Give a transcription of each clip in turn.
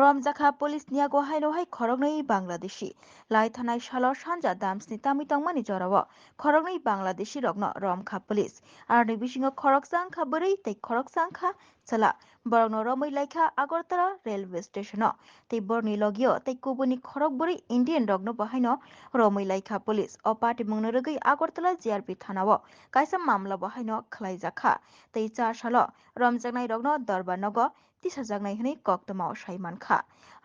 रमजाखा police निया गहाय नहाय खरगनै बांलादेशी लाई थानाय सालाव सानजा दामसनि तामितंमानि जराव खरगनै बांलादेशी रगनो रमखा पुलिस आरनि बिसिङो खरगसांखा बोरै तै खरगसांखा चला बरगनो रमै लाइखा आगरतला रेलवे स्टेशन तै बरनि लगियो तै कुबुनि खरग बोरै इन्डियन रगनो बहायनो रमै लाइखा पुलिस अ पार्टी मुंनो रगै आगरतला जिआरपि थानाव कायसा मामला बहायनो खलाइजाखा तै 4 साल रमजागनाय रगनो दरबार नग तिसाजागनाय हनै कक्तमाव साइमानखा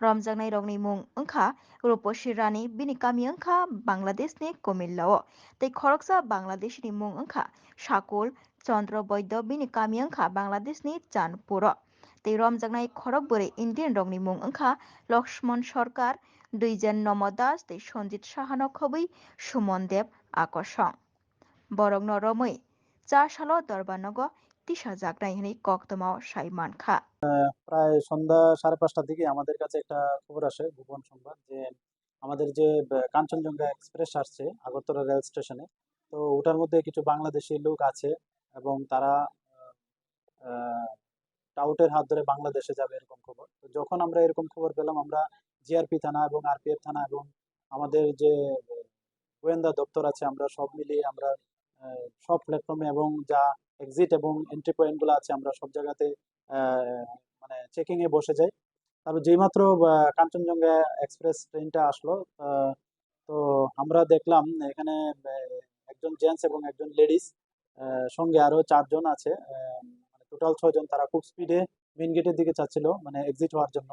रमजागनाय रगनि मुं ओंखा रूपसी रानी बिनि कामि ओंखा बांलादेशनि कुमिल्लाव तै खरगसा बांलादेशनि मुं ओंखा शाकुल चन्द्र वैद्य बिनि कामि ओंखा बांलादेशनि चांदपुर तै रमजागनाय खरग बोरै इन्डियन रगनि मुं ओंखा लक्ष्मण सरकार दुइजेन नम दास तै सन्जित साहानो खबै सुमन देव आकर्षण बरगनो रमै 4 साल दरबानग তিসা জাগনাই হনি কক্তমাও সাইমানখা প্রায় সন্ধ্যা 5:30টার দিকে আমাদের কাছে একটা খবর আসে, গোপন সংবাদ, যে আমাদের যে কাঞ্চনজঙ্ঘা এক্সপ্রেস আসছে আগরতলা রেল স্টেশনে, তো ওটার মধ্যে কিছু বাংলাদেশি লোক আছে এবং তারা টাউটের হাত ধরে বাংলাদেশে যাবে এরকম খবর। তো যখন আমরা এরকম খবর পেলাম, আমরা জিআরপি থানা এবং আরপিএফ থানা এবং আমাদের যে গোয়েন্দা দপ্তর আছে, আমরা সব মিলিয়ে আমরা সব প্ল্যাটফর্মে এবং যা এক্সিট এবং এন্ট্রি পয়েন্টগুলো আছে আমরা সব জায়গাতে মানে চেকিং এ বসে যাই। তারপর যেইমাত্র কাঞ্চনজঙ্ঘা এক্সপ্রেস ট্রেনটা আসলো, তো আমরা দেখলাম এখানে একজন জেন্টস এবং একজন লেডিস, সঙ্গে আরো 4 জন আছে, মানে টোটাল 6 জন। তারা খুব স্পিডে মেইন গেটের দিকে চাচ্ছিল, মানে এক্সিট হওয়ার জন্য।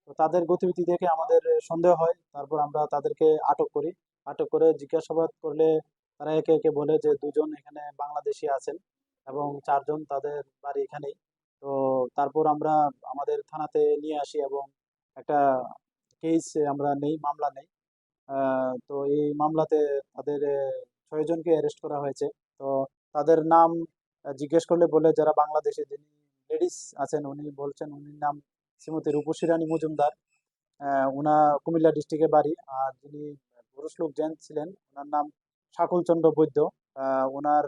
তো তাদের গতিবিধি দেখে আমাদের সন্দেহ হয়। তারপর আমরা তাদেরকে আটক করি। আটক করে জিজ্ঞাসাবাদ করলে তারা একে একে বলে যে 2 জন এখানে বাংলাদেশি আছেন এবং 4 জন তাদের বাড়ি এখানেই। তো তারপর আমরা আমাদের থানাতে নিয়ে আসি এবং একটা কেস আমরা নেই, মামলা নেই। তো এই মামলাতে তাদের 6 জনকে অ্যারেস্ট করা হয়েছে। তো তাদের নাম জিজ্ঞেস করলে বলে, যারা বাংলাদেশে যিনি লেডিস আছেন উনি বলছেন উনির নাম শ্রীমতী রূপসী রানী মজুমদার, উনা কুমিল্লা ডিস্ট্রিক্টে বাড়ি। আর যিনি পুরুষ লোক জেন্টস ছিলেন ওনার নাম শাকুল চন্দ্র বৈদ্য, ওনার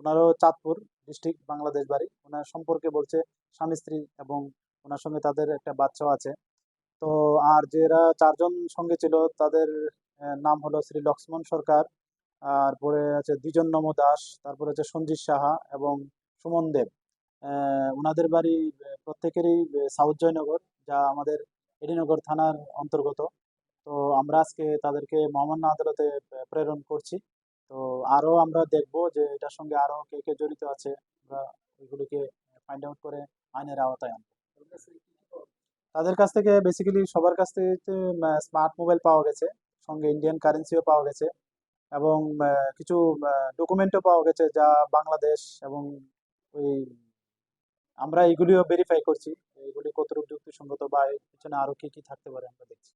ওনারও চাঁদপুর ডিস্ট্রিক্ট বাংলাদেশ বাড়ি। ওনার সম্পর্কে বলছে স্বামী স্ত্রী এবং ওনার সঙ্গে তাদের একটা বাচ্চাও আছে। তো আর যারা 4 জন সঙ্গে ছিল তাদের নাম হলো শ্রী লক্ষ্মণ সরকার, আর পরে আছে দ্বিজন নম দাস, তারপরে আছে সঞ্জিত সাহা এবং সুমন দেব। ওনাদের বাড়ি প্রত্যেকেরই সাউথ জয়নগর, যা আমাদের এডিনগর থানার অন্তর্গত। তো আমরা আজকে তাদেরকে মহামান্য আদালতে প্রেরণ করছি। তো আরো আমরা দেখবো যে এটার সঙ্গে আরো কে কে জড়িত আছে, আমরা ওইগুলিকে ফাইন্ড আউট করে আইনের আওতায় আনবো। তাদের কাছ থেকে বেসিক্যালি সবার কাছ থেকে স্মার্ট মোবাইল পাওয়া গেছে, সঙ্গে ইন্ডিয়ান কারেন্সিও পাওয়া গেছে এবং কিছু ডকুমেন্টও পাওয়া গেছে যা বাংলাদেশ। এবং ওই আমরা এগুলিও ভেরিফাই করছি, এগুলি কতটুকু যুক্তিসঙ্গত বা এর পিছনে আরো কি কি থাকতে পারে আমরা দেখছি।